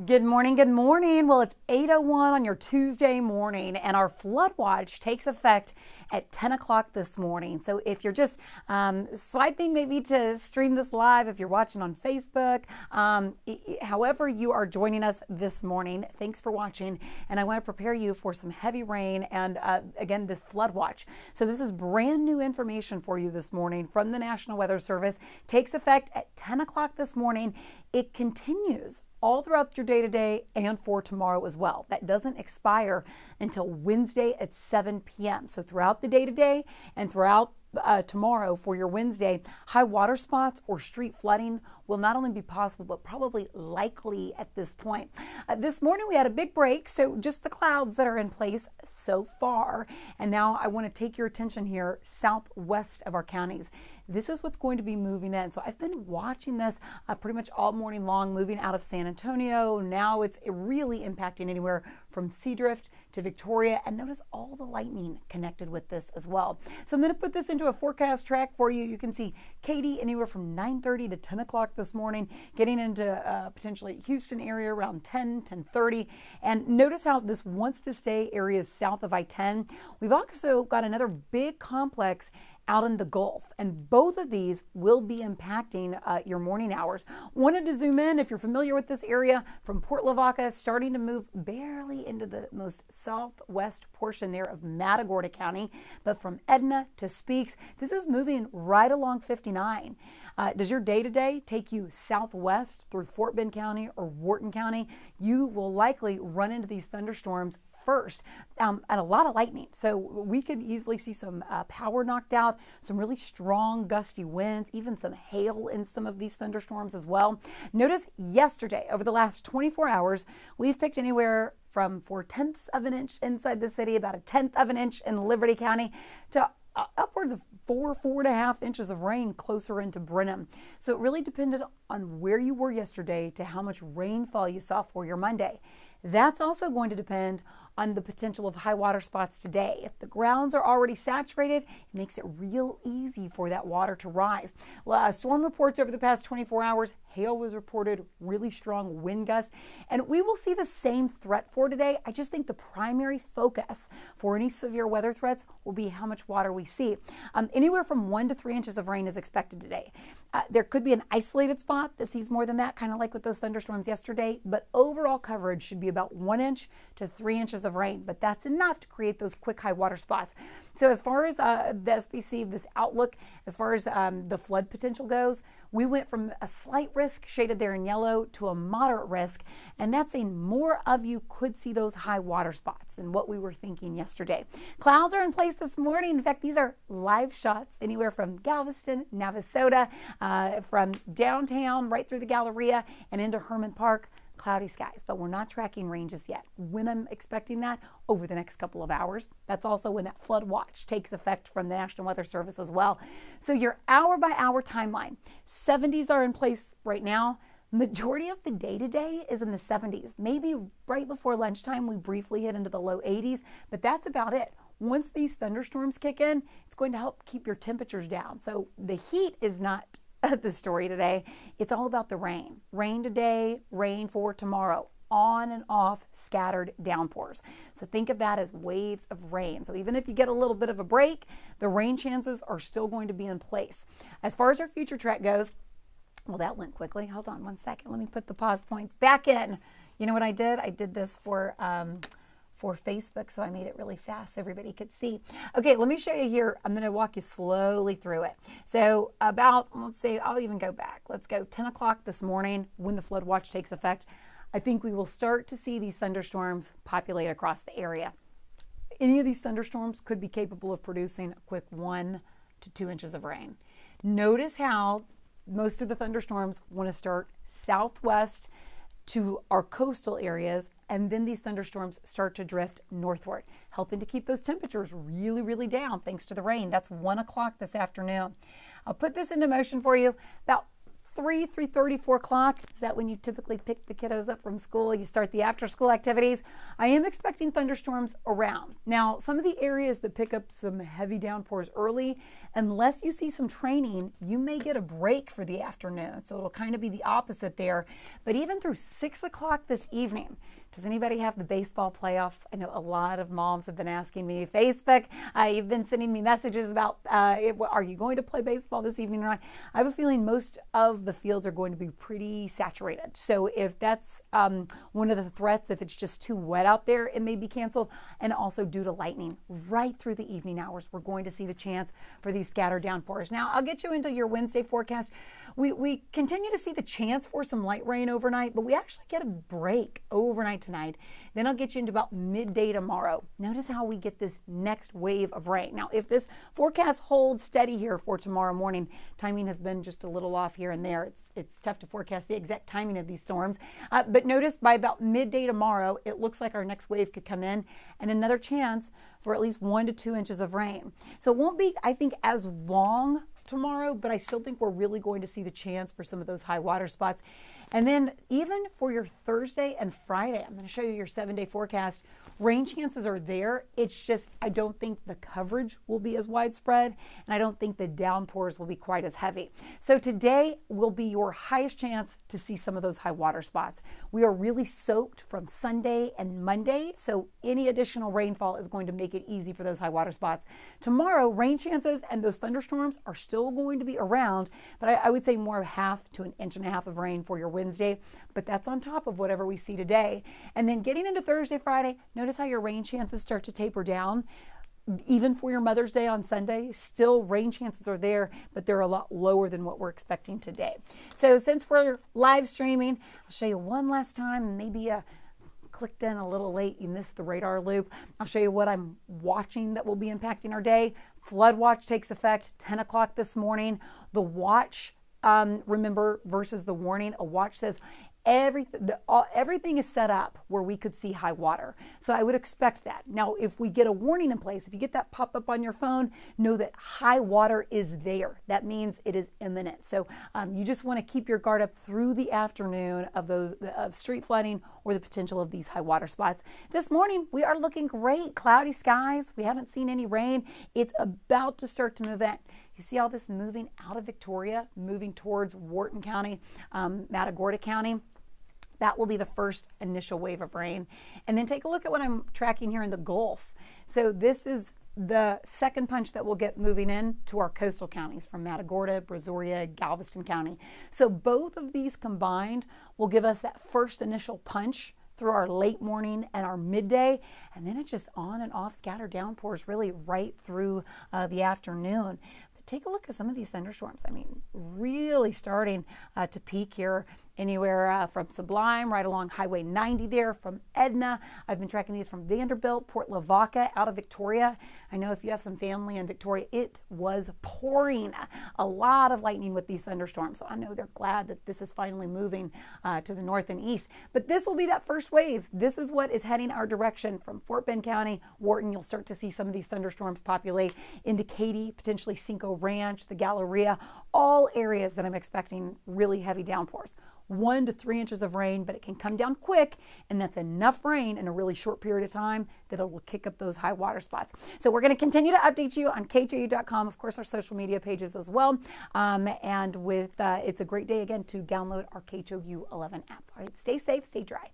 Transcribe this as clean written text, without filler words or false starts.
Good morning, good morning. Well, it's 8:01 on your Tuesday morning, and our flood watch takes effect at 10 o'clock this morning. So if you're just swiping maybe to stream this live, if you're watching on Facebook, however you are joining us this morning, thanks for watching. And I want to prepare you for some heavy rain and again, this flood watch. So this is brand new information for you this morning from the National Weather Service. Takes effect at 10 o'clock this morning. It continues all throughout your day today and for tomorrow as well. That doesn't expire until Wednesday at 7 p.m. So throughout the day today and throughout tomorrow for your Wednesday, high water spots or street flooding will not only be possible, but probably likely at this point. This morning we had a big break, so just the clouds that are in place so far. And now I want to take your attention here southwest of our counties. This is what's going to be moving in. So I've been watching this pretty much all morning long, moving out of San Antonio. Now it's really impacting anywhere from Seadrift to Victoria, and notice all the lightning connected with this as well. So I'm going to put this into a forecast track for you. You can see Katy anywhere from 9:30 to 10 o'clock this morning, getting into potentially Houston area around 10:30. And notice how this wants to stay areas south of I-10. We've also got another big complex out in the Gulf, and both of these will be impacting your morning hours. Wanted to zoom in, if you're familiar with this area, from Port Lavaca, starting to move barely into the most southwest portion there of Matagorda County, but from Edna to Speaks, this is moving right along 59. Does your day-to-day take you southwest through Fort Bend County or Wharton County? You will likely run into these thunderstorms first, and a lot of lightning. So we could easily see some power knocked out, some really strong gusty winds, even some hail in some of these thunderstorms as well. Notice yesterday, over the last 24 hours, we've picked anywhere from 4/10 of an inch inside the city, about 1/10 of an inch in Liberty County, to upwards of 4.5 inches of rain closer into Brenham. So it really depended on where you were yesterday to how much rainfall you saw for your Monday. That's also going to depend on the potential of high water spots today. If the grounds are already saturated, it makes it real easy for that water to rise. Storm reports over the past 24 hours, hail was reported, really strong wind gusts, and we will see the same threat for today. I just think the primary focus for any severe weather threats will be how much water we see. Anywhere from 1 to 3 inches of rain is expected today. There could be an isolated spot that sees more than that, kind of like with those thunderstorms yesterday, but overall coverage should be about 1 inch to 3 inches of rain, but that's enough to create those quick high water spots. So as far as the SPC, this outlook, as far as the flood potential goes, we went from a slight risk shaded there in yellow to a moderate risk, and that's saying more of you could see those high water spots than what we were thinking yesterday. Clouds are in place this morning. In fact, these are live shots anywhere from Galveston, Navasota, from downtown right through the Galleria and into Herman Park. Cloudy skies, but we're not tracking rain just yet. When I'm expecting that over the next couple of hours, that's also when that flood watch takes effect from the National Weather Service as well. So your hour by hour timeline, 70s are in place right now. Majority of the day today is in the 70s. Maybe right before lunchtime, we briefly hit into the low 80s, but that's about it. Once these thunderstorms kick in, it's going to help keep your temperatures down. So the heat is not the story today. It's all about the rain. Rain today, rain for tomorrow. On and off scattered downpours. So think of that as waves of rain. So even if you get a little bit of a break, the rain chances are still going to be in place. As far as our future track goes, well, that went quickly. Hold on one second. Let me put the pause points back in. You know what I did? I did this for Facebook, so I made it really fast so everybody could see. Okay, let me show you here. I'm going to walk you slowly through it. So about, let's say, I'll even go back. Let's go 10 o'clock this morning when the flood watch takes effect. I think we will start to see these thunderstorms populate across the area. Any of these thunderstorms could be capable of producing a quick 1 to 2 inches of rain. Notice how most of the thunderstorms want to start southwest to our coastal areas, and then these thunderstorms start to drift northward, helping to keep those temperatures really, really down thanks to the rain. That's 1 o'clock this afternoon. I'll put this into motion for you. About 3:30, 4 o'clock, is that when you typically pick the kiddos up from school? You start the after school activities. I am expecting thunderstorms around. Now, some of the areas that pick up some heavy downpours early, unless you see some training, you may get a break for the afternoon. So it'll kind of be the opposite there. But even through 6 o'clock this evening, does anybody have the baseball playoffs? I know a lot of moms have been asking me. Facebook, you've been sending me messages about, are you going to play baseball this evening or not? I have a feeling most of the fields are going to be pretty saturated. So if that's one of the threats, if it's just too wet out there, it may be canceled. And also due to lightning right through the evening hours, we're going to see the chance for these scattered downpours. Now, I'll get you into your Wednesday forecast. We continue to see the chance for some light rain overnight, but we actually get a break overnight tonight. Then I'll get you into about midday tomorrow. Notice how we get this next wave of rain. Now, if this forecast holds steady here for tomorrow morning, timing has been just a little off here and there. It's tough to forecast the exact timing of these storms. But notice by about midday tomorrow, it looks like our next wave could come in and another chance for at least 1 to 2 inches of rain. So it won't be, I think, as long tomorrow, but I still think we're really going to see the chance for some of those high water spots. And then even for your Thursday and Friday, I'm going to show you your 7-day forecast. Rain chances are there. It's just, I don't think the coverage will be as widespread, and I don't think the downpours will be quite as heavy. So today will be your highest chance to see some of those high water spots. We are really soaked from Sunday and Monday, so any additional rainfall is going to make it easy for those high water spots. Tomorrow, rain chances and those thunderstorms are still going to be around, but I would say more of 1/2 to 1.5 inches of rain for your Wednesday, but that's on top of whatever we see today. And then getting into Thursday, Friday, notice how your rain chances start to taper down. Even for your Mother's Day on Sunday, still rain chances are there, but they're a lot lower than what we're expecting today. So since we're live streaming, I'll show you one last time. Maybe clicked in a little late, you missed the radar loop. I'll show you what I'm watching that will be impacting our day. Flood watch takes effect 10 o'clock this morning. The watch, remember, versus the warning, a watch says everything is set up where we could see high water. So I would expect that. Now, if we get a warning in place, if you get that pop up on your phone, know that high water is there. That means it is imminent. So you just want to keep your guard up through the afternoon of street flooding or the potential of these high water spots. This morning, we are looking great. Cloudy skies. We haven't seen any rain. It's about to start to move in. You see all this moving out of Victoria, moving towards Wharton County, Matagorda County. That will be the first initial wave of rain. And then take a look at what I'm tracking here in the Gulf. So this is the second punch that we'll get moving in to our coastal counties from Matagorda, Brazoria, Galveston County. So both of these combined will give us that first initial punch through our late morning and our midday, and then it's just on and off scattered downpours really right through the afternoon. But take a look at some of these thunderstorms. I mean, really starting to peak here anywhere from Sublime right along Highway 90 there, from Edna. I've been tracking these from Vanderbilt, Port Lavaca, out of Victoria. I know if you have some family in Victoria, it was pouring. A lot of lightning with these thunderstorms. So I know they're glad that this is finally moving to the north and east. But this will be that first wave. This is what is heading our direction from Fort Bend County, Wharton. You'll start to see some of these thunderstorms populate into Katy, potentially Cinco Ranch, the Galleria, all areas that I'm expecting really heavy downpours. 1 to 3 inches of rain, but it can come down quick, and that's enough rain in a really short period of time that it will kick up those high water spots. So we're going to continue to update you on khou.com, of course, our social media pages as well. And with it's a great day again to download our KHOU 11 app. All right, stay safe, stay dry.